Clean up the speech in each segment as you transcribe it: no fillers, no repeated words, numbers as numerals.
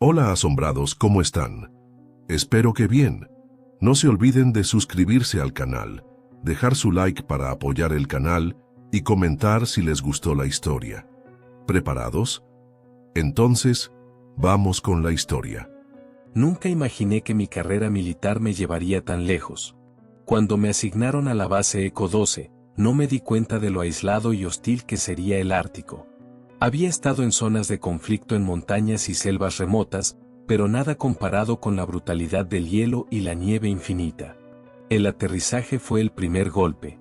Hola asombrados, ¿cómo están? Espero que bien. No se olviden de suscribirse al canal, dejar su like para apoyar el canal y comentar si les gustó la historia. ¿Preparados? Entonces, vamos con la historia. Nunca imaginé que mi carrera militar me llevaría tan lejos. Cuando me asignaron a la base Eco 12, no me di cuenta de lo aislado y hostil que sería el Ártico. Había estado en zonas de conflicto en montañas y selvas remotas, pero nada comparado con la brutalidad del hielo y la nieve infinita. El aterrizaje fue el primer golpe.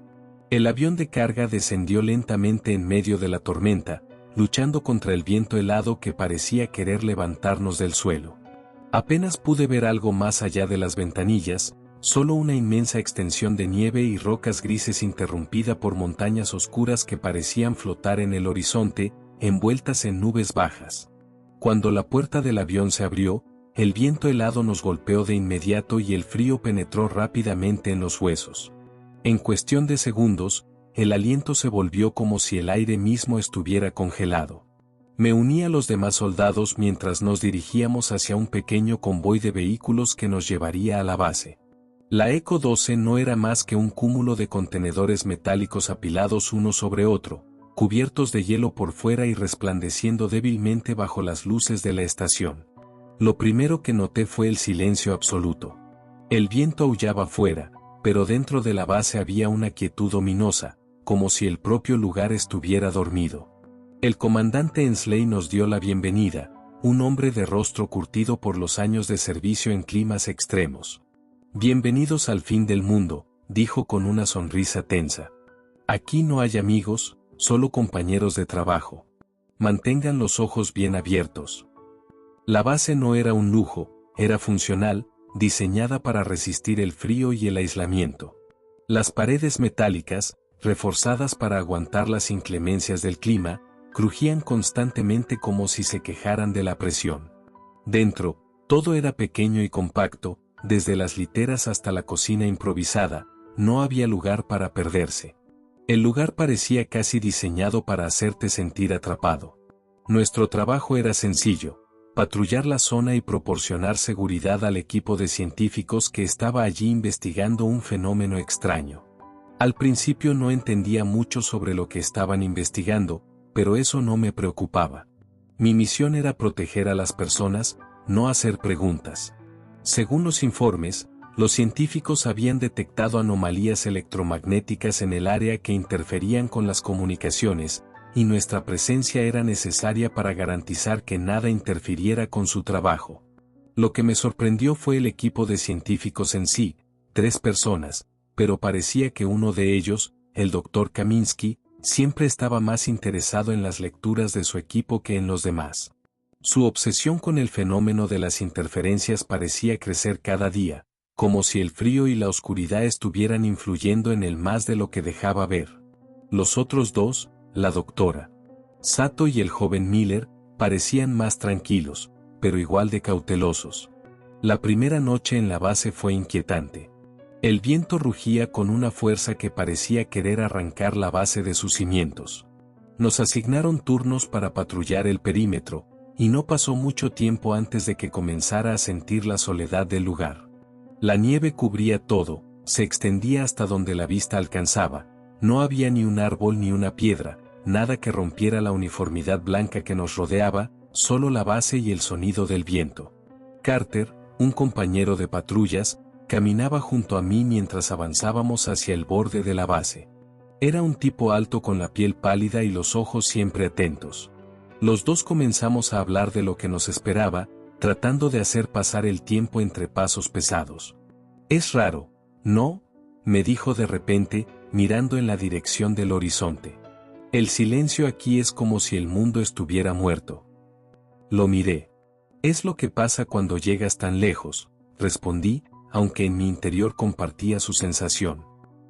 El avión de carga descendió lentamente en medio de la tormenta, luchando contra el viento helado que parecía querer levantarnos del suelo. Apenas pude ver algo más allá de las ventanillas, solo una inmensa extensión de nieve y rocas grises interrumpida por montañas oscuras que parecían flotar en el horizonte, envueltas en nubes bajas. Cuando la puerta del avión se abrió, el viento helado nos golpeó de inmediato y el frío penetró rápidamente en los huesos. En cuestión de segundos, el aliento se volvió como si el aire mismo estuviera congelado. Me uní a los demás soldados mientras nos dirigíamos hacia un pequeño convoy de vehículos que nos llevaría a la base. La Eco 12 no era más que un cúmulo de contenedores metálicos apilados uno sobre otro, cubiertos de hielo por fuera y resplandeciendo débilmente bajo las luces de la estación. Lo primero que noté fue el silencio absoluto. El viento aullaba fuera, pero dentro de la base había una quietud ominosa, como si el propio lugar estuviera dormido. El comandante Ensley nos dio la bienvenida, un hombre de rostro curtido por los años de servicio en climas extremos. «Bienvenidos al fin del mundo», dijo con una sonrisa tensa. «Aquí no hay amigos, solo compañeros de trabajo. Mantengan los ojos bien abiertos». La base no era un lujo, era funcional, diseñada para resistir el frío y el aislamiento. Las paredes metálicas, reforzadas para aguantar las inclemencias del clima, crujían constantemente como si se quejaran de la presión. Dentro, todo era pequeño y compacto, desde las literas hasta la cocina improvisada, no había lugar para perderse. El lugar parecía casi diseñado para hacerte sentir atrapado. Nuestro trabajo era sencillo: patrullar la zona y proporcionar seguridad al equipo de científicos que estaba allí investigando un fenómeno extraño. Al principio no entendía mucho sobre lo que estaban investigando, pero eso no me preocupaba. Mi misión era proteger a las personas, no hacer preguntas. Según los informes, los científicos habían detectado anomalías electromagnéticas en el área que interferían con las comunicaciones, y nuestra presencia era necesaria para garantizar que nada interfiriera con su trabajo. Lo que me sorprendió fue el equipo de científicos en sí, 3 personas, pero parecía que uno de ellos, el Dr. Kaminsky, siempre estaba más interesado en las lecturas de su equipo que en los demás. Su obsesión con el fenómeno de las interferencias parecía crecer cada día, como si el frío y la oscuridad estuvieran influyendo en él más de lo que dejaba ver. Los otros 2, la doctora Sato y el joven Miller, parecían más tranquilos, pero igual de cautelosos. La primera noche en la base fue inquietante. El viento rugía con una fuerza que parecía querer arrancar la base de sus cimientos. Nos asignaron turnos para patrullar el perímetro, y no pasó mucho tiempo antes de que comenzara a sentir la soledad del lugar. La nieve cubría todo, se extendía hasta donde la vista alcanzaba, no había ni un árbol ni una piedra, nada que rompiera la uniformidad blanca que nos rodeaba, solo la base y el sonido del viento. Carter, un compañero de patrullas, caminaba junto a mí mientras avanzábamos hacia el borde de la base. Era un tipo alto con la piel pálida y los ojos siempre atentos. Los dos comenzamos a hablar de lo que nos esperaba, tratando de hacer pasar el tiempo entre pasos pesados. «Es raro, ¿no?», me dijo de repente, mirando en la dirección del horizonte. «El silencio aquí es como si el mundo estuviera muerto». Lo miré. «Es lo que pasa cuando llegas tan lejos», respondí, aunque en mi interior compartía su sensación.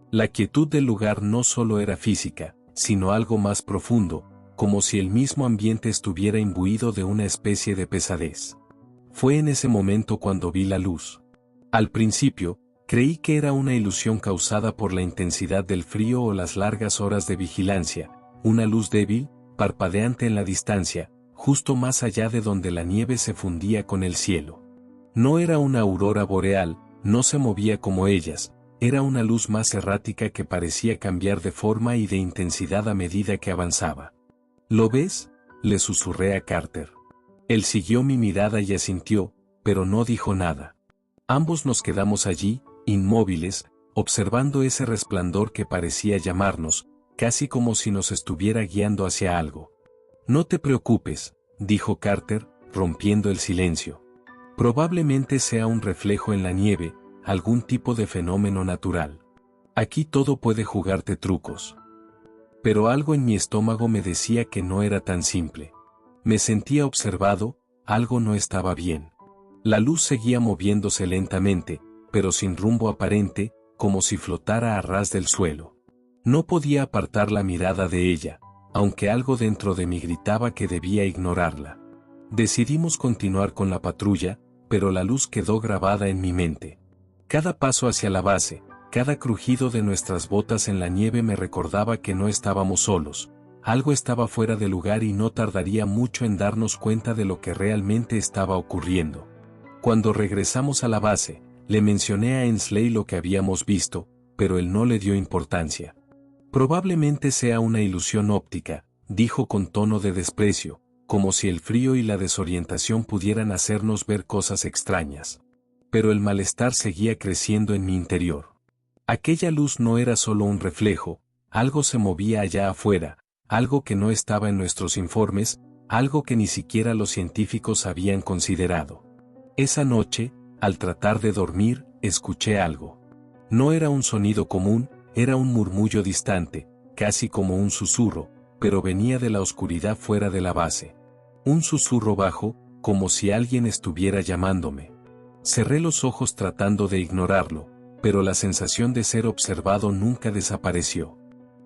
La quietud del lugar no solo era física, sino algo más profundo, como si el mismo ambiente estuviera imbuido de una especie de pesadez. Fue en ese momento cuando vi la luz. Al principio, creí que era una ilusión causada por la intensidad del frío o las largas horas de vigilancia, una luz débil, parpadeante en la distancia, justo más allá de donde la nieve se fundía con el cielo. No era una aurora boreal, no se movía como ellas, era una luz más errática que parecía cambiar de forma y de intensidad a medida que avanzaba. ¿Lo ves?, le susurré a Carter. Él siguió mi mirada y asintió, pero no dijo nada. Ambos nos quedamos allí, inmóviles, observando ese resplandor que parecía llamarnos, casi como si nos estuviera guiando hacia algo. No te preocupes, dijo Carter, rompiendo el silencio. Probablemente sea un reflejo en la nieve, algún tipo de fenómeno natural. Aquí todo puede jugarte trucos. Pero algo en mi estómago me decía que no era tan simple. Me sentía observado, algo no estaba bien. La luz seguía moviéndose lentamente, pero sin rumbo aparente, como si flotara a ras del suelo. No podía apartar la mirada de ella, aunque algo dentro de mí gritaba que debía ignorarla. Decidimos continuar con la patrulla, pero la luz quedó grabada en mi mente. Cada paso hacia la base, cada crujido de nuestras botas en la nieve me recordaba que no estábamos solos. Algo estaba fuera de lugar y no tardaría mucho en darnos cuenta de lo que realmente estaba ocurriendo. Cuando regresamos a la base, le mencioné a Ensley lo que habíamos visto, pero él no le dio importancia. Probablemente sea una ilusión óptica, dijo con tono de desprecio, como si el frío y la desorientación pudieran hacernos ver cosas extrañas. Pero el malestar seguía creciendo en mi interior. Aquella luz no era solo un reflejo, algo se movía allá afuera, algo que no estaba en nuestros informes, algo que ni siquiera los científicos habían considerado. Esa noche, al tratar de dormir, escuché algo. No era un sonido común, era un murmullo distante, casi como un susurro, pero venía de la oscuridad fuera de la base. Un susurro bajo, como si alguien estuviera llamándome. Cerré los ojos tratando de ignorarlo, pero la sensación de ser observado nunca desapareció.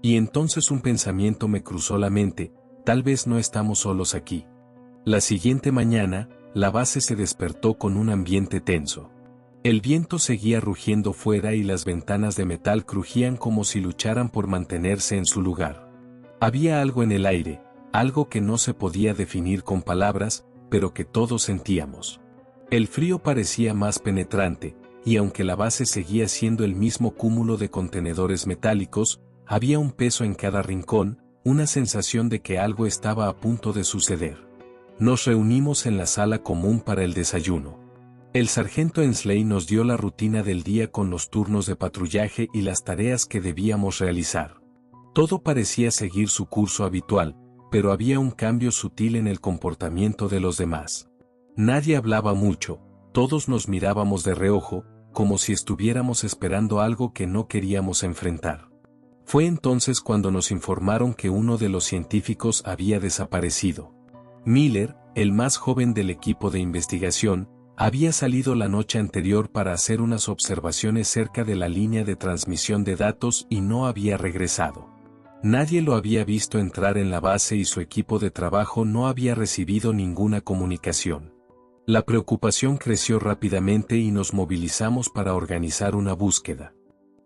Y entonces un pensamiento me cruzó la mente, tal vez no estamos solos aquí. La siguiente mañana, la base se despertó con un ambiente tenso. El viento seguía rugiendo fuera y las ventanas de metal crujían como si lucharan por mantenerse en su lugar. Había algo en el aire, algo que no se podía definir con palabras, pero que todos sentíamos. El frío parecía más penetrante, y aunque la base seguía siendo el mismo cúmulo de contenedores metálicos, había un peso en cada rincón, una sensación de que algo estaba a punto de suceder. Nos reunimos en la sala común para el desayuno. El sargento Ensley nos dio la rutina del día con los turnos de patrullaje y las tareas que debíamos realizar. Todo parecía seguir su curso habitual, pero había un cambio sutil en el comportamiento de los demás. Nadie hablaba mucho, todos nos mirábamos de reojo, como si estuviéramos esperando algo que no queríamos enfrentar. Fue entonces cuando nos informaron que uno de los científicos había desaparecido. Miller, el más joven del equipo de investigación, había salido la noche anterior para hacer unas observaciones cerca de la línea de transmisión de datos y no había regresado. Nadie lo había visto entrar en la base y su equipo de trabajo no había recibido ninguna comunicación. La preocupación creció rápidamente y nos movilizamos para organizar una búsqueda.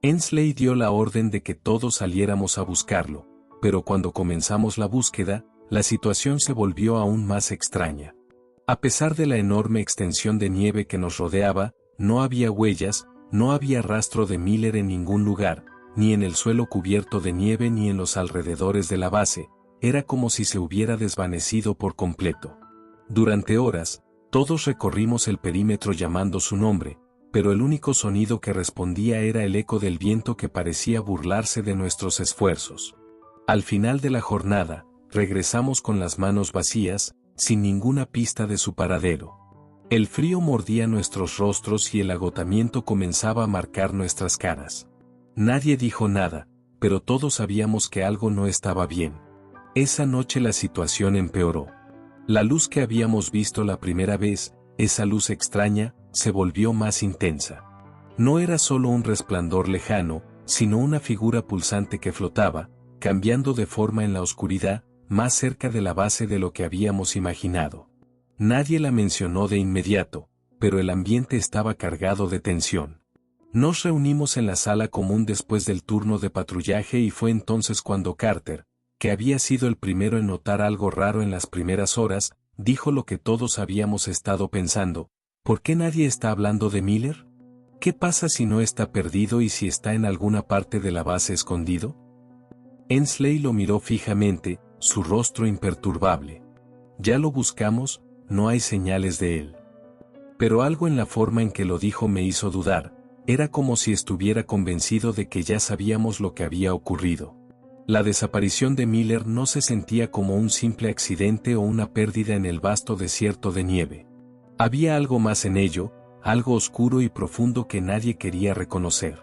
Ensley dio la orden de que todos saliéramos a buscarlo, pero cuando comenzamos la búsqueda, la situación se volvió aún más extraña. A pesar de la enorme extensión de nieve que nos rodeaba, no había huellas, no había rastro de Miller en ningún lugar, ni en el suelo cubierto de nieve ni en los alrededores de la base, era como si se hubiera desvanecido por completo. Durante horas, todos recorrimos el perímetro llamando su nombre, pero el único sonido que respondía era el eco del viento que parecía burlarse de nuestros esfuerzos. Al final de la jornada, regresamos con las manos vacías, sin ninguna pista de su paradero. El frío mordía nuestros rostros y el agotamiento comenzaba a marcar nuestras caras. Nadie dijo nada, pero todos sabíamos que algo no estaba bien. Esa noche la situación empeoró. La luz que habíamos visto la primera vez, esa luz extraña, se volvió más intensa. No era solo un resplandor lejano, sino una figura pulsante que flotaba, cambiando de forma en la oscuridad, más cerca de la base de lo que habíamos imaginado. Nadie la mencionó de inmediato, pero el ambiente estaba cargado de tensión. Nos reunimos en la sala común después del turno de patrullaje y fue entonces cuando Carter, que había sido el primero en notar algo raro en las primeras horas, dijo lo que todos habíamos estado pensando. ¿Por qué nadie está hablando de Miller? ¿Qué pasa si no está perdido y si está en alguna parte de la base escondido? Ensley lo miró fijamente, su rostro imperturbable. Ya lo buscamos, no hay señales de él. Pero algo en la forma en que lo dijo me hizo dudar, era como si estuviera convencido de que ya sabíamos lo que había ocurrido. La desaparición de Miller no se sentía como un simple accidente o una pérdida en el vasto desierto de nieve. Había algo más en ello, algo oscuro y profundo que nadie quería reconocer.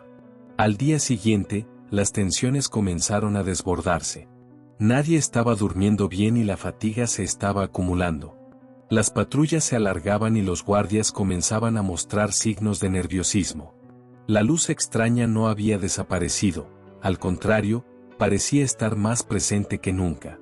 Al día siguiente, las tensiones comenzaron a desbordarse. Nadie estaba durmiendo bien y la fatiga se estaba acumulando. Las patrullas se alargaban y los guardias comenzaban a mostrar signos de nerviosismo. La luz extraña no había desaparecido, al contrario, parecía estar más presente que nunca.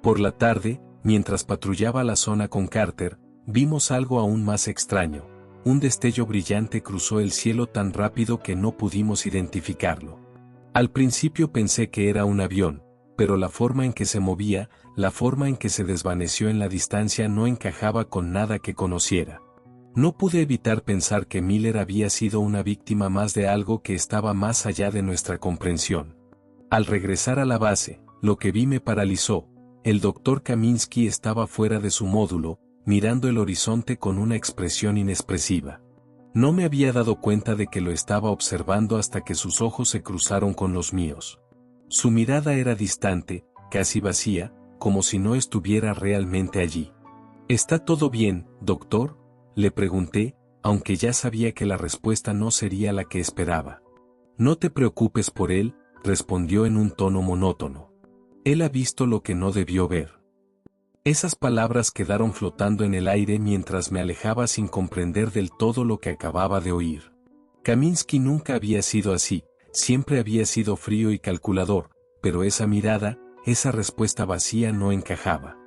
Por la tarde, mientras patrullaba la zona con Carter, vimos algo aún más extraño. Un destello brillante cruzó el cielo tan rápido que no pudimos identificarlo. Al principio pensé que era un avión, pero la forma en que se movía, la forma en que se desvaneció en la distancia no encajaba con nada que conociera. No pude evitar pensar que Miller había sido una víctima más de algo que estaba más allá de nuestra comprensión. Al regresar a la base, lo que vi me paralizó. El Dr. Kaminsky estaba fuera de su módulo, mirando el horizonte con una expresión inexpresiva. No me había dado cuenta de que lo estaba observando hasta que sus ojos se cruzaron con los míos. Su mirada era distante, casi vacía, como si no estuviera realmente allí. ¿Está todo bien, doctor?, le pregunté, aunque ya sabía que la respuesta no sería la que esperaba. No te preocupes por él, respondió en un tono monótono. Él ha visto lo que no debió ver. Esas palabras quedaron flotando en el aire mientras me alejaba sin comprender del todo lo que acababa de oír. Kaminsky nunca había sido así, siempre había sido frío y calculador, pero esa mirada, esa respuesta vacía no encajaba.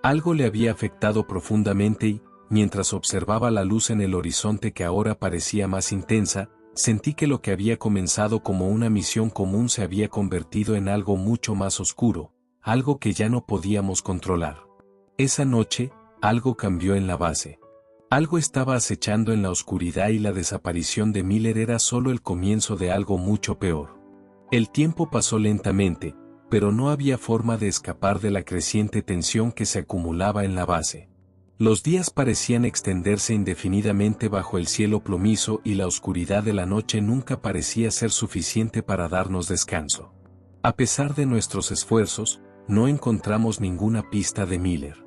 Algo le había afectado profundamente y, mientras observaba la luz en el horizonte que ahora parecía más intensa, sentí que lo que había comenzado como una misión común se había convertido en algo mucho más oscuro, algo que ya no podíamos controlar. Esa noche, algo cambió en la base. Algo estaba acechando en la oscuridad y la desaparición de Miller era solo el comienzo de algo mucho peor. El tiempo pasó lentamente, pero no había forma de escapar de la creciente tensión que se acumulaba en la base. Los días parecían extenderse indefinidamente bajo el cielo plomizo y la oscuridad de la noche nunca parecía ser suficiente para darnos descanso. A pesar de nuestros esfuerzos, no encontramos ninguna pista de Miller.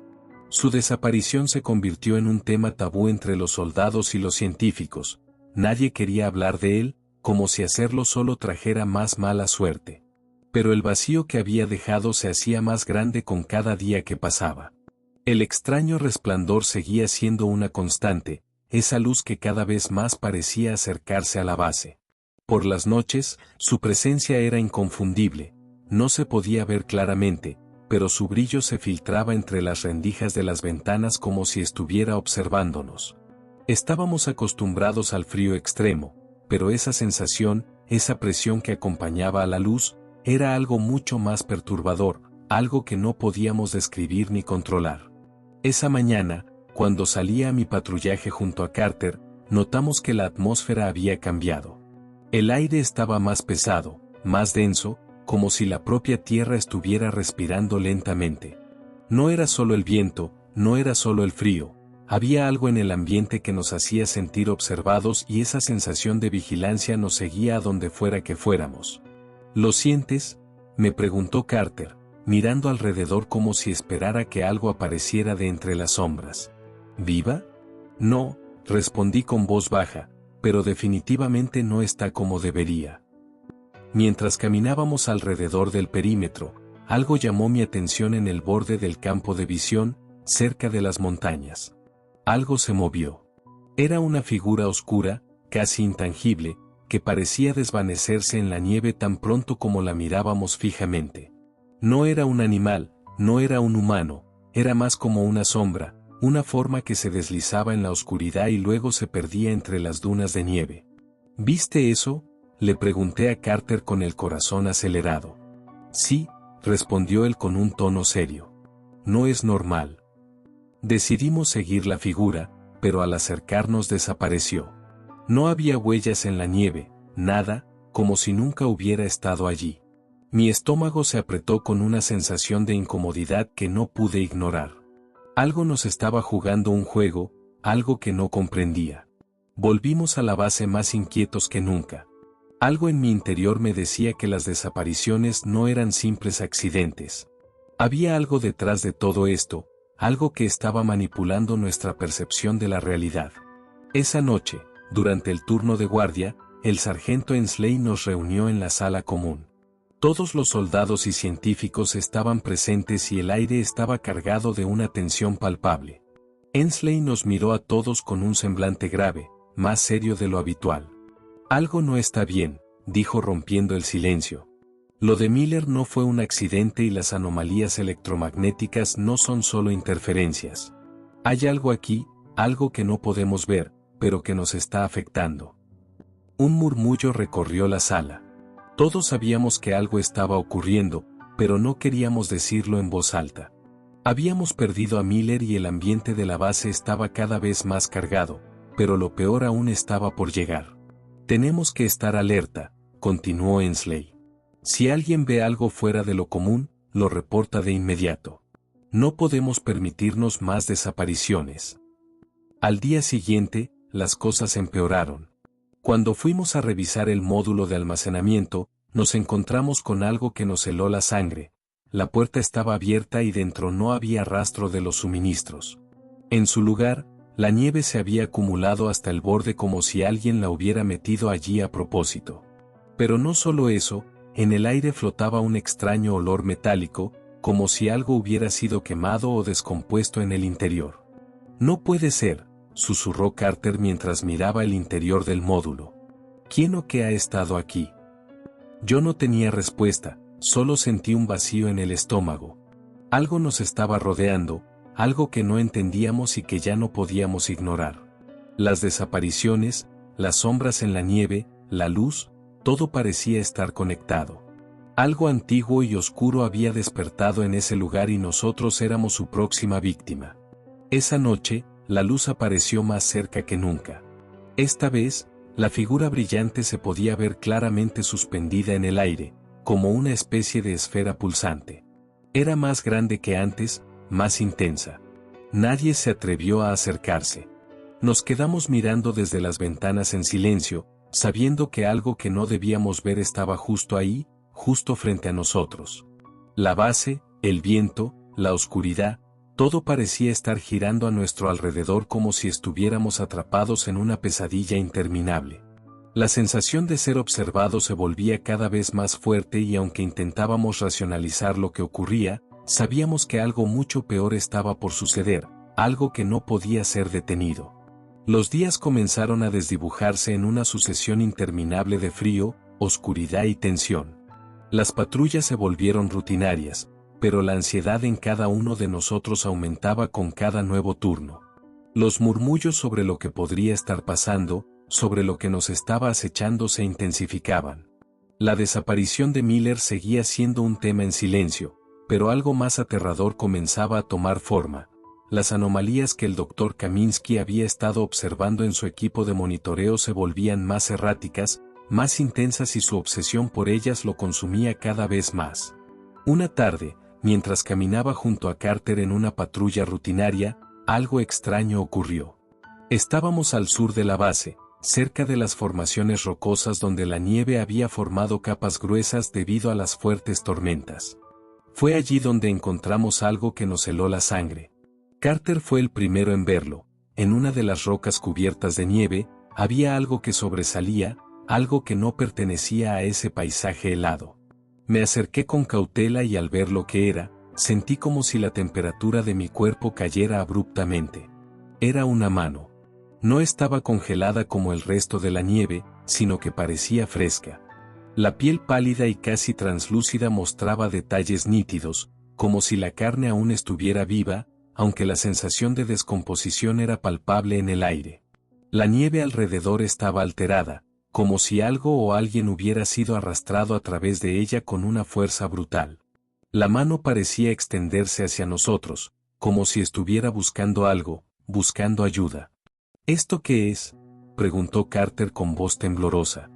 Su desaparición se convirtió en un tema tabú entre los soldados y los científicos. Nadie quería hablar de él, como si hacerlo solo trajera más mala suerte. Pero el vacío que había dejado se hacía más grande con cada día que pasaba. El extraño resplandor seguía siendo una constante, esa luz que cada vez más parecía acercarse a la base. Por las noches, su presencia era inconfundible, no se podía ver claramente, pero su brillo se filtraba entre las rendijas de las ventanas como si estuviera observándonos. Estábamos acostumbrados al frío extremo, pero esa sensación, esa presión que acompañaba a la luz, era algo mucho más perturbador, algo que no podíamos describir ni controlar. Esa mañana, cuando salía a mi patrullaje junto a Carter, notamos que la atmósfera había cambiado. El aire estaba más pesado, más denso, como si la propia tierra estuviera respirando lentamente. No era solo el viento, no era solo el frío, había algo en el ambiente que nos hacía sentir observados y esa sensación de vigilancia nos seguía a donde fuera que fuéramos. ¿Lo sientes?, me preguntó Carter, mirando alrededor como si esperara que algo apareciera de entre las sombras. ¿Viva? No, respondí con voz baja, pero definitivamente no está como debería. Mientras caminábamos alrededor del perímetro, algo llamó mi atención en el borde del campo de visión, cerca de las montañas. Algo se movió. Era una figura oscura, casi intangible, que parecía desvanecerse en la nieve tan pronto como la mirábamos fijamente. No era un animal, no era un humano, era más como una sombra, una forma que se deslizaba en la oscuridad y luego se perdía entre las dunas de nieve. ¿Viste eso?, le pregunté a Carter con el corazón acelerado. Sí, respondió él con un tono serio. No es normal. Decidimos seguir la figura, pero al acercarnos desapareció. No había huellas en la nieve, nada, como si nunca hubiera estado allí. Mi estómago se apretó con una sensación de incomodidad que no pude ignorar. Algo nos estaba jugando un juego, algo que no comprendía. Volvimos a la base más inquietos que nunca. Algo en mi interior me decía que las desapariciones no eran simples accidentes. Había algo detrás de todo esto, algo que estaba manipulando nuestra percepción de la realidad. Esa noche, durante el turno de guardia, el sargento Ensley nos reunió en la sala común. Todos los soldados y científicos estaban presentes y el aire estaba cargado de una tensión palpable. Ensley nos miró a todos con un semblante grave, más serio de lo habitual. Algo no está bien, dijo rompiendo el silencio. Lo de Miller no fue un accidente y las anomalías electromagnéticas no son solo interferencias. Hay algo aquí, algo que no podemos ver, pero que nos está afectando. Un murmullo recorrió la sala. Todos sabíamos que algo estaba ocurriendo, pero no queríamos decirlo en voz alta. Habíamos perdido a Miller y el ambiente de la base estaba cada vez más cargado, pero lo peor aún estaba por llegar. Tenemos que estar alerta, continuó Ensley. Si alguien ve algo fuera de lo común, lo reporta de inmediato. No podemos permitirnos más desapariciones. Al día siguiente, las cosas empeoraron. Cuando fuimos a revisar el módulo de almacenamiento, nos encontramos con algo que nos heló la sangre. La puerta estaba abierta y dentro no había rastro de los suministros. En su lugar, la nieve se había acumulado hasta el borde como si alguien la hubiera metido allí a propósito. Pero no solo eso, en el aire flotaba un extraño olor metálico, como si algo hubiera sido quemado o descompuesto en el interior. No puede ser, susurró Carter mientras miraba el interior del módulo. ¿Quién o qué ha estado aquí? Yo no tenía respuesta, solo sentí un vacío en el estómago. Algo nos estaba rodeando, algo que no entendíamos y que ya no podíamos ignorar. Las desapariciones, las sombras en la nieve, la luz, todo parecía estar conectado. Algo antiguo y oscuro había despertado en ese lugar y nosotros éramos su próxima víctima. Esa noche, la luz apareció más cerca que nunca. Esta vez, la figura brillante se podía ver claramente suspendida en el aire, como una especie de esfera pulsante. Era más grande que antes, más intensa. Nadie se atrevió a acercarse. Nos quedamos mirando desde las ventanas en silencio, sabiendo que algo que no debíamos ver estaba justo ahí, justo frente a nosotros. La base, el viento, la oscuridad, todo parecía estar girando a nuestro alrededor como si estuviéramos atrapados en una pesadilla interminable. La sensación de ser observados se volvía cada vez más fuerte y aunque intentábamos racionalizar lo que ocurría, sabíamos que algo mucho peor estaba por suceder, algo que no podía ser detenido. Los días comenzaron a desdibujarse en una sucesión interminable de frío, oscuridad y tensión. Las patrullas se volvieron rutinarias, pero la ansiedad en cada uno de nosotros aumentaba con cada nuevo turno. Los murmullos sobre lo que podría estar pasando, sobre lo que nos estaba acechando se intensificaban. La desaparición de Miller seguía siendo un tema en silencio, pero algo más aterrador comenzaba a tomar forma. Las anomalías que el Dr. Kaminsky había estado observando en su equipo de monitoreo se volvían más erráticas, más intensas y su obsesión por ellas lo consumía cada vez más. Una tarde, mientras caminaba junto a Carter en una patrulla rutinaria, algo extraño ocurrió. Estábamos al sur de la base, cerca de las formaciones rocosas donde la nieve había formado capas gruesas debido a las fuertes tormentas. Fue allí donde encontramos algo que nos heló la sangre. Carter fue el primero en verlo. En una de las rocas cubiertas de nieve, había algo que sobresalía, algo que no pertenecía a ese paisaje helado. Me acerqué con cautela y al ver lo que era, sentí como si la temperatura de mi cuerpo cayera abruptamente. Era una mano. No estaba congelada como el resto de la nieve, sino que parecía fresca. La piel pálida y casi translúcida mostraba detalles nítidos, como si la carne aún estuviera viva, aunque la sensación de descomposición era palpable en el aire. La nieve alrededor estaba alterada, como si algo o alguien hubiera sido arrastrado a través de ella con una fuerza brutal. La mano parecía extenderse hacia nosotros, como si estuviera buscando algo, buscando ayuda. ¿Esto qué es?, preguntó Carter con voz temblorosa.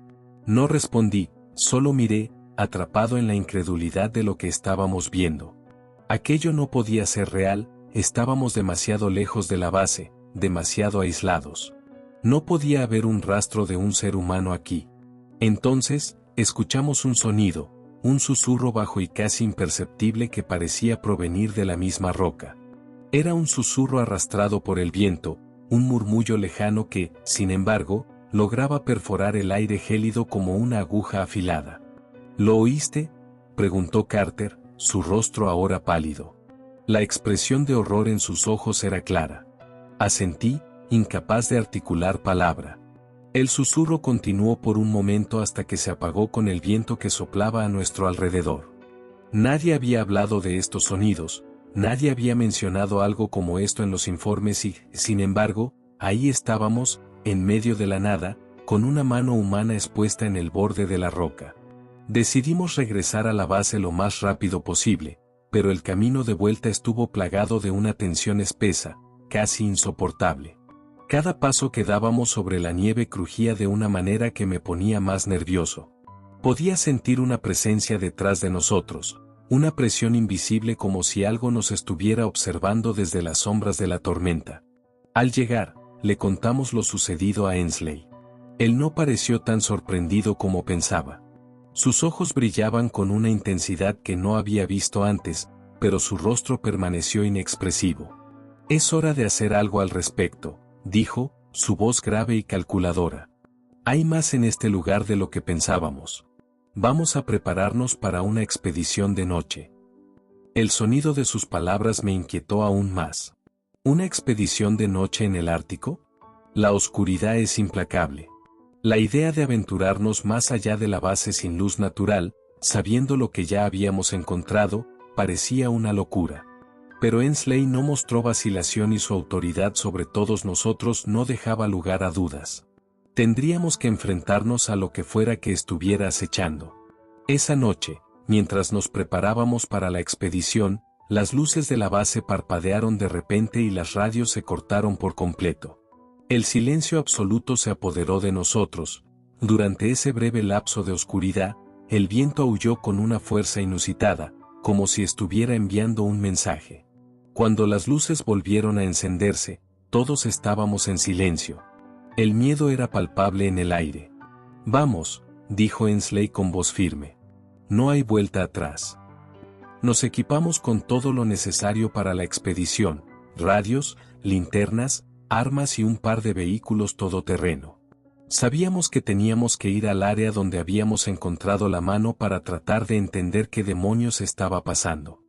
No respondí, solo miré, atrapado en la incredulidad de lo que estábamos viendo. Aquello no podía ser real, estábamos demasiado lejos de la base, demasiado aislados. No podía haber un rastro de un ser humano aquí. Entonces, escuchamos un sonido, un susurro bajo y casi imperceptible que parecía provenir de la misma roca. Era un susurro arrastrado por el viento, un murmullo lejano que, sin embargo, lograba perforar el aire gélido como una aguja afilada. ¿Lo oíste?, preguntó Carter, su rostro ahora pálido. La expresión de horror en sus ojos era clara. Asentí, incapaz de articular palabra. El susurro continuó por un momento hasta que se apagó con el viento que soplaba a nuestro alrededor. Nadie había hablado de estos sonidos, nadie había mencionado algo como esto en los informes y, sin embargo, ahí estábamos, en medio de la nada, con una mano humana expuesta en el borde de la roca. Decidimos regresar a la base lo más rápido posible, pero el camino de vuelta estuvo plagado de una tensión espesa, casi insoportable. Cada paso que dábamos sobre la nieve crujía de una manera que me ponía más nervioso. Podía sentir una presencia detrás de nosotros, una presión invisible como si algo nos estuviera observando desde las sombras de la tormenta. Al llegar, le contamos lo sucedido a Ainsley. Él no pareció tan sorprendido como pensaba. Sus ojos brillaban con una intensidad que no había visto antes, pero su rostro permaneció inexpresivo. «Es hora de hacer algo al respecto», dijo, su voz grave y calculadora. «Hay más en este lugar de lo que pensábamos. Vamos a prepararnos para una expedición de noche». El sonido de sus palabras me inquietó aún más. ¿Una expedición de noche en el Ártico? La oscuridad es implacable. La idea de aventurarnos más allá de la base sin luz natural, sabiendo lo que ya habíamos encontrado, parecía una locura. Pero Ainsley no mostró vacilación y su autoridad sobre todos nosotros no dejaba lugar a dudas. Tendríamos que enfrentarnos a lo que fuera que estuviera acechando. Esa noche, mientras nos preparábamos para la expedición, las luces de la base parpadearon de repente y las radios se cortaron por completo. El silencio absoluto se apoderó de nosotros. Durante ese breve lapso de oscuridad, el viento aulló con una fuerza inusitada, como si estuviera enviando un mensaje. Cuando las luces volvieron a encenderse, todos estábamos en silencio. El miedo era palpable en el aire. «Vamos», dijo Ainsley con voz firme. «No hay vuelta atrás». Nos equipamos con todo lo necesario para la expedición: radios, linternas, armas y un par de vehículos todoterreno. Sabíamos que teníamos que ir al área donde habíamos encontrado la mano para tratar de entender qué demonios estaba pasando.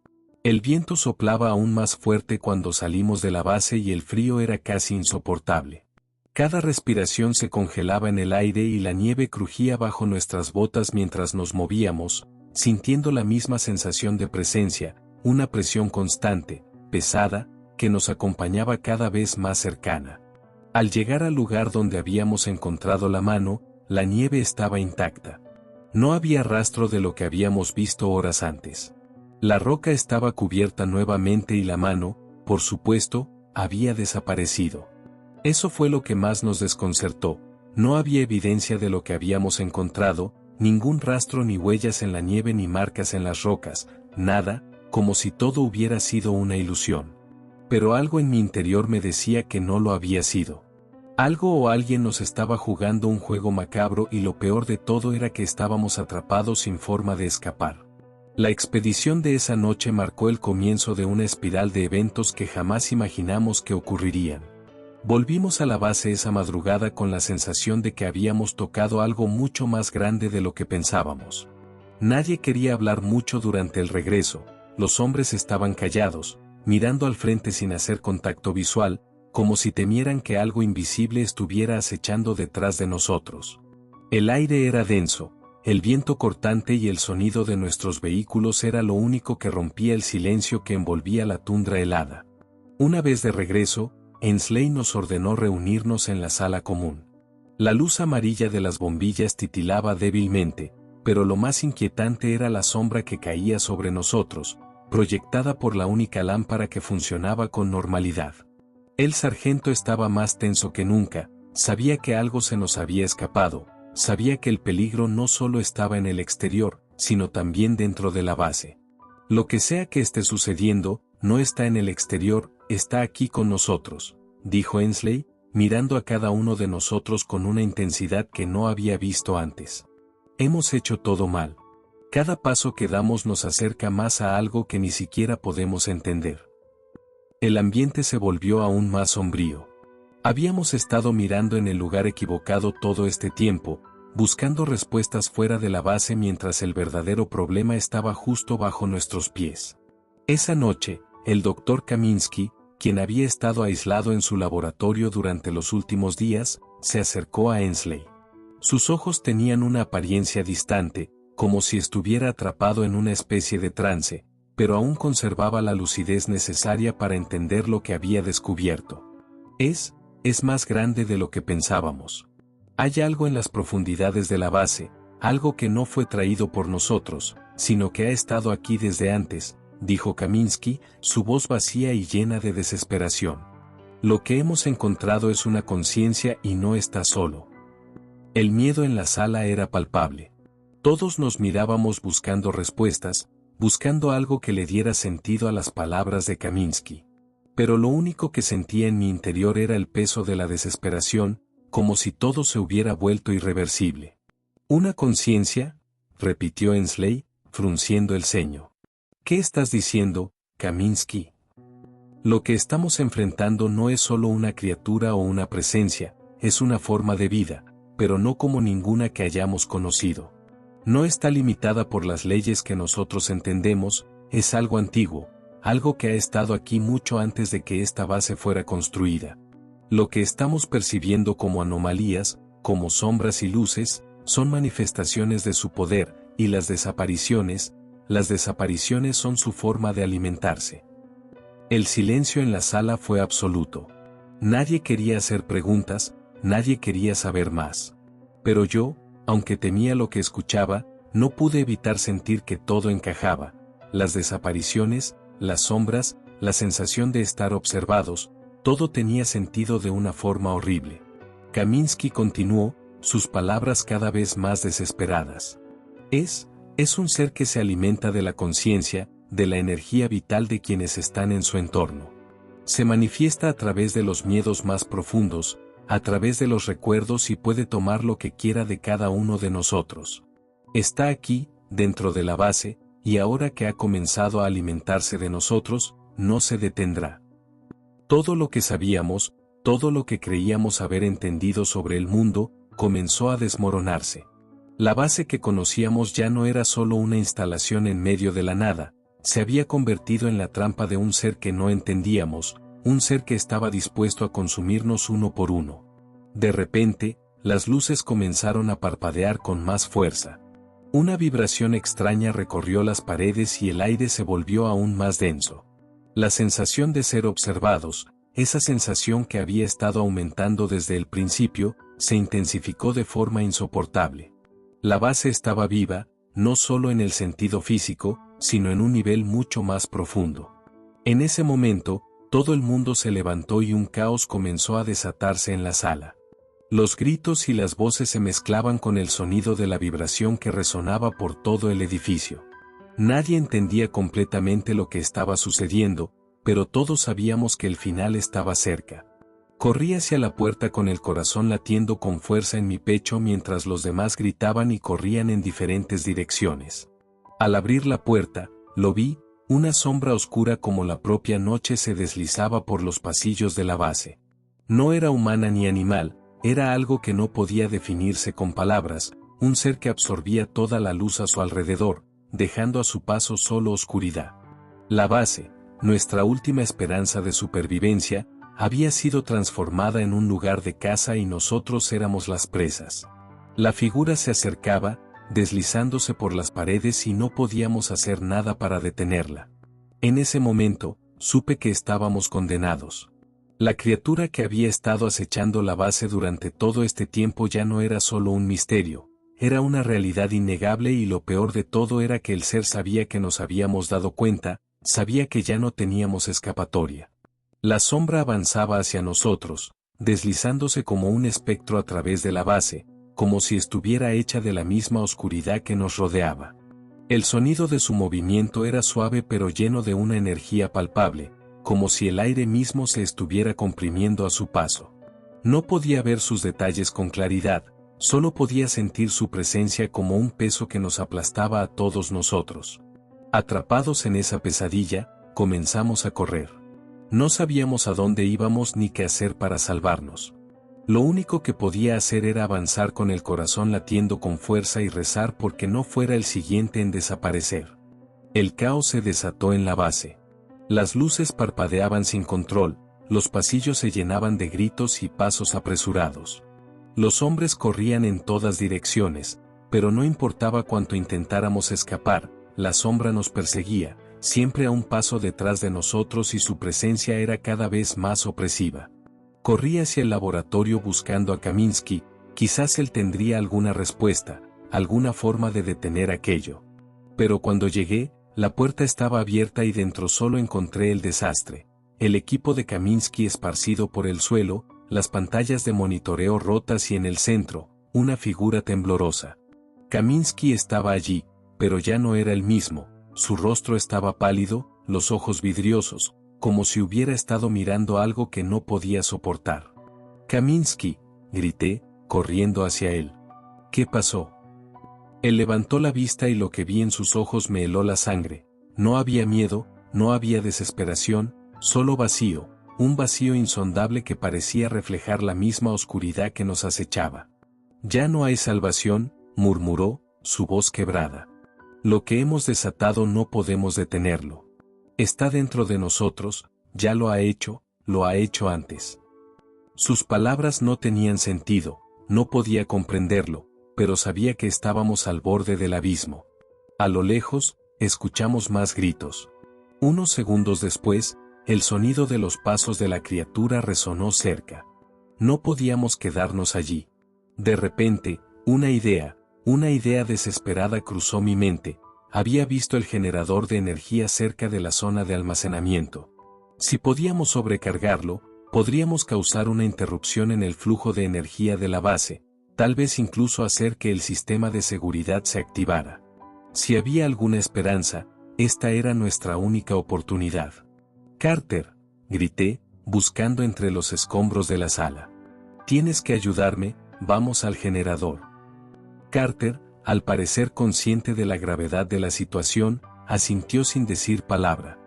El viento soplaba aún más fuerte cuando salimos de la base y el frío era casi insoportable. Cada respiración se congelaba en el aire y la nieve crujía bajo nuestras botas mientras nos movíamos, sintiendo la misma sensación de presencia, una presión constante, pesada, que nos acompañaba cada vez más cercana. Al llegar al lugar donde habíamos encontrado la mano, la nieve estaba intacta. No había rastro de lo que habíamos visto horas antes. La roca estaba cubierta nuevamente y la mano, por supuesto, había desaparecido. Eso fue lo que más nos desconcertó. No había evidencia de lo que habíamos encontrado, ningún rastro ni huellas en la nieve ni marcas en las rocas, nada, como si todo hubiera sido una ilusión. Pero algo en mi interior me decía que no lo había sido. Algo o alguien nos estaba jugando un juego macabro y lo peor de todo era que estábamos atrapados sin forma de escapar. La expedición de esa noche marcó el comienzo de una espiral de eventos que jamás imaginamos que ocurrirían. Volvimos a la base esa madrugada con la sensación de que habíamos tocado algo mucho más grande de lo que pensábamos. Nadie quería hablar mucho durante el regreso, los hombres estaban callados, mirando al frente sin hacer contacto visual, como si temieran que algo invisible estuviera acechando detrás de nosotros. El aire era denso, el viento cortante y el sonido de nuestros vehículos era lo único que rompía el silencio que envolvía la tundra helada. Una vez de regreso, Ainsley nos ordenó reunirnos en la sala común. La luz amarilla de las bombillas titilaba débilmente, pero lo más inquietante era la sombra que caía sobre nosotros, proyectada por la única lámpara que funcionaba con normalidad. El sargento estaba más tenso que nunca, sabía que algo se nos había escapado, sabía que el peligro no solo estaba en el exterior, sino también dentro de la base. Lo que sea que esté sucediendo, no está en el exterior, está aquí con nosotros, dijo Ensley, mirando a cada uno de nosotros con una intensidad que no había visto antes. Hemos hecho todo mal. Cada paso que damos nos acerca más a algo que ni siquiera podemos entender. El ambiente se volvió aún más sombrío. Habíamos estado mirando en el lugar equivocado todo este tiempo, buscando respuestas fuera de la base mientras el verdadero problema estaba justo bajo nuestros pies. Esa noche, el Dr. Kaminsky, quien había estado aislado en su laboratorio durante los últimos días, se acercó a Ensley. Sus ojos tenían una apariencia distante, como si estuviera atrapado en una especie de trance, pero aún conservaba la lucidez necesaria para entender lo que había descubierto. Es más grande de lo que pensábamos. Hay algo en las profundidades de la base, algo que no fue traído por nosotros, sino que ha estado aquí desde antes, dijo Kaminsky, su voz vacía y llena de desesperación. Lo que hemos encontrado es una conciencia y no está solo. El miedo en la sala era palpable. Todos nos mirábamos buscando respuestas, buscando algo que le diera sentido a las palabras de Kaminsky. Pero lo único que sentía en mi interior era el peso de la desesperación, como si todo se hubiera vuelto irreversible. ¿Una conciencia?, repitió Ensley, frunciendo el ceño. ¿Qué estás diciendo, Kaminsky? Lo que estamos enfrentando no es solo una criatura o una presencia, es una forma de vida, pero no como ninguna que hayamos conocido. No está limitada por las leyes que nosotros entendemos, es algo antiguo, algo que ha estado aquí mucho antes de que esta base fuera construida. Lo que estamos percibiendo como anomalías, como sombras y luces, son manifestaciones de su poder, y las desapariciones son su forma de alimentarse. El silencio en la sala fue absoluto. Nadie quería hacer preguntas, nadie quería saber más. Pero yo, aunque temía lo que escuchaba, no pude evitar sentir que todo encajaba, las desapariciones, las sombras, la sensación de estar observados, todo tenía sentido de una forma horrible. Kaminsky continuó, sus palabras cada vez más desesperadas. Es un ser que se alimenta de la conciencia, de la energía vital de quienes están en su entorno. Se manifiesta a través de los miedos más profundos, a través de los recuerdos y puede tomar lo que quiera de cada uno de nosotros. Está aquí, dentro de la base, y ahora que ha comenzado a alimentarse de nosotros, no se detendrá. Todo lo que sabíamos, todo lo que creíamos haber entendido sobre el mundo, comenzó a desmoronarse. La base que conocíamos ya no era solo una instalación en medio de la nada, se había convertido en la trampa de un ser que no entendíamos, un ser que estaba dispuesto a consumirnos uno por uno. De repente, las luces comenzaron a parpadear con más fuerza. Una vibración extraña recorrió las paredes y el aire se volvió aún más denso. La sensación de ser observados, esa sensación que había estado aumentando desde el principio, se intensificó de forma insoportable. La base estaba viva, no solo en el sentido físico, sino en un nivel mucho más profundo. En ese momento, todo el mundo se levantó y un caos comenzó a desatarse en la sala. Los gritos y las voces se mezclaban con el sonido de la vibración que resonaba por todo el edificio. Nadie entendía completamente lo que estaba sucediendo, pero todos sabíamos que el final estaba cerca. Corrí hacia la puerta con el corazón latiendo con fuerza en mi pecho mientras los demás gritaban y corrían en diferentes direcciones. Al abrir la puerta, lo vi, una sombra oscura como la propia noche se deslizaba por los pasillos de la base. No era humana ni animal, era algo que no podía definirse con palabras, un ser que absorbía toda la luz a su alrededor, dejando a su paso solo oscuridad. La base, nuestra última esperanza de supervivencia, había sido transformada en un lugar de caza y nosotros éramos las presas. La figura se acercaba, deslizándose por las paredes y no podíamos hacer nada para detenerla. En ese momento, supe que estábamos condenados. La criatura que había estado acechando la base durante todo este tiempo ya no era solo un misterio, era una realidad innegable y lo peor de todo era que el ser sabía que nos habíamos dado cuenta, Sabía que ya no teníamos escapatoria. La sombra avanzaba hacia nosotros, deslizándose como un espectro a través de la base, como si estuviera hecha de la misma oscuridad que nos rodeaba. El sonido de su movimiento era suave pero lleno de una energía palpable, como si el aire mismo se estuviera comprimiendo a su paso. No podía ver sus detalles con claridad, solo podía sentir su presencia como un peso que nos aplastaba a todos nosotros. Atrapados en esa pesadilla, comenzamos a correr. No sabíamos a dónde íbamos ni qué hacer para salvarnos. Lo único que podía hacer era avanzar con el corazón latiendo con fuerza y rezar porque no fuera el siguiente en desaparecer. El caos se desató en la base. Las luces parpadeaban sin control, los pasillos se llenaban de gritos y pasos apresurados. Los hombres corrían en todas direcciones, pero no importaba cuánto intentáramos escapar, la sombra nos perseguía, siempre a un paso detrás de nosotros y su presencia era cada vez más opresiva. Corrí hacia el laboratorio buscando a Kaminsky, quizás él tendría alguna respuesta, alguna forma de detener aquello. Pero cuando llegué, la puerta estaba abierta y dentro solo encontré el desastre. El equipo de Kaminsky esparcido por el suelo, las pantallas de monitoreo rotas y en el centro, una figura temblorosa. Kaminsky estaba allí, pero ya no era el mismo, su rostro estaba pálido, los ojos vidriosos, como si hubiera estado mirando algo que no podía soportar. «Kaminsky», grité, corriendo hacia él. «¿Qué pasó?». Él levantó la vista y lo que vi en sus ojos me heló la sangre. No había miedo, no había desesperación, solo vacío, un vacío insondable que parecía reflejar la misma oscuridad que nos acechaba. «Ya no hay salvación», murmuró, su voz quebrada. «Lo que hemos desatado no podemos detenerlo. Está dentro de nosotros, ya lo ha hecho antes». Sus palabras no tenían sentido, no podía comprenderlo, pero sabía que estábamos al borde del abismo. A lo lejos, escuchamos más gritos. Unos segundos después, el sonido de los pasos de la criatura resonó cerca. No podíamos quedarnos allí. De repente, una idea desesperada cruzó mi mente. Había visto el generador de energía cerca de la zona de almacenamiento. Si podíamos sobrecargarlo, podríamos causar una interrupción en el flujo de energía de la base, tal vez incluso hacer que el sistema de seguridad se activara. Si había alguna esperanza, esta era nuestra única oportunidad. «Carter», grité, buscando entre los escombros de la sala. «Tienes que ayudarme, vamos al generador». Carter, al parecer consciente de la gravedad de la situación, asintió sin decir palabra.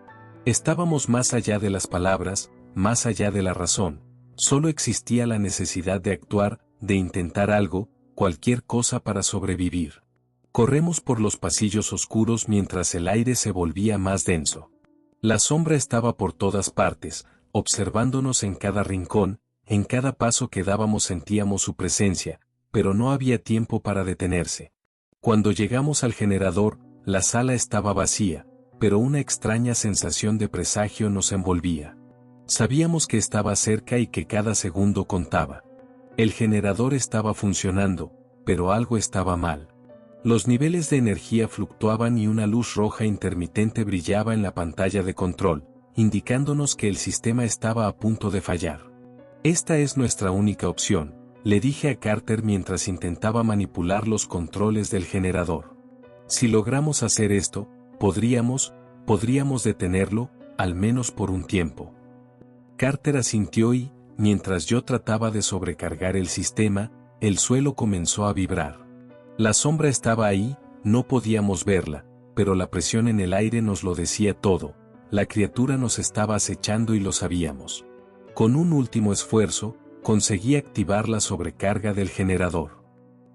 Estábamos más allá de las palabras, más allá de la razón. Solo existía la necesidad de actuar, de intentar algo, cualquier cosa para sobrevivir. Corremos por los pasillos oscuros mientras el aire se volvía más denso. La sombra estaba por todas partes, observándonos en cada rincón, en cada paso que dábamos sentíamos su presencia, pero no había tiempo para detenerse. Cuando llegamos al generador, la sala estaba vacía, pero una extraña sensación de presagio nos envolvía. Sabíamos que estaba cerca y que cada segundo contaba. El generador estaba funcionando, pero algo estaba mal. Los niveles de energía fluctuaban y una luz roja intermitente brillaba en la pantalla de control, indicándonos que el sistema estaba a punto de fallar. «Esta es nuestra única opción», le dije a Carter mientras intentaba manipular los controles del generador. «Si logramos hacer esto, podríamos detenerlo, al menos por un tiempo». Carter asintió y, mientras yo trataba de sobrecargar el sistema, el suelo comenzó a vibrar. La sombra estaba ahí, no podíamos verla, pero la presión en el aire nos lo decía todo, la criatura nos estaba acechando y lo sabíamos. Con un último esfuerzo, conseguí activar la sobrecarga del generador.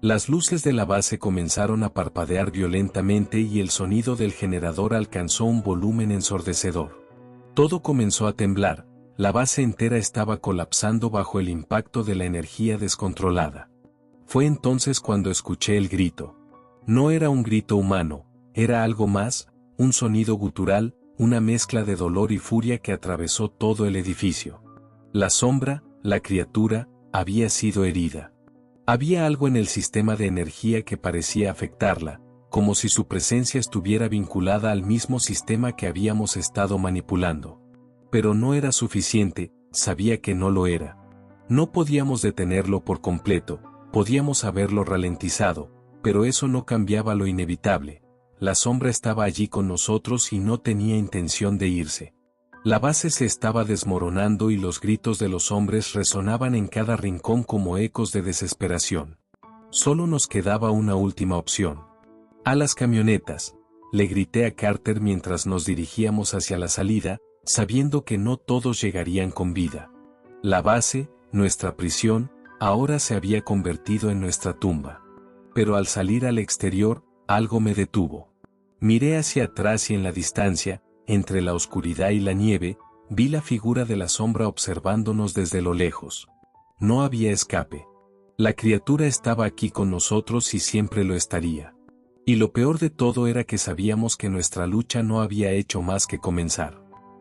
Las luces de la base comenzaron a parpadear violentamente y el sonido del generador alcanzó un volumen ensordecedor. Todo comenzó a temblar, la base entera estaba colapsando bajo el impacto de la energía descontrolada. Fue entonces cuando escuché el grito. No era un grito humano, era algo más, un sonido gutural, una mezcla de dolor y furia que atravesó todo el edificio. La sombra, la criatura, había sido herida. Había algo en el sistema de energía que parecía afectarla, como si su presencia estuviera vinculada al mismo sistema que habíamos estado manipulando. Pero no era suficiente, sabía que no lo era. No podíamos detenerlo por completo, podíamos haberlo ralentizado, pero eso no cambiaba lo inevitable. La sombra estaba allí con nosotros y no tenía intención de irse. La base se estaba desmoronando y los gritos de los hombres resonaban en cada rincón como ecos de desesperación. Solo nos quedaba una última opción. A las camionetas, le grité a Carter mientras nos dirigíamos hacia la salida, sabiendo que no todos llegarían con vida. La base, nuestra prisión, ahora se había convertido en nuestra tumba. Pero al salir al exterior, algo me detuvo. Miré hacia atrás y en la distancia, entre la oscuridad y la nieve, vi la figura de la sombra observándonos desde lo lejos. No había escape. La criatura estaba aquí con nosotros y siempre lo estaría. Y lo peor de todo era que sabíamos que nuestra lucha no había hecho más que comenzar.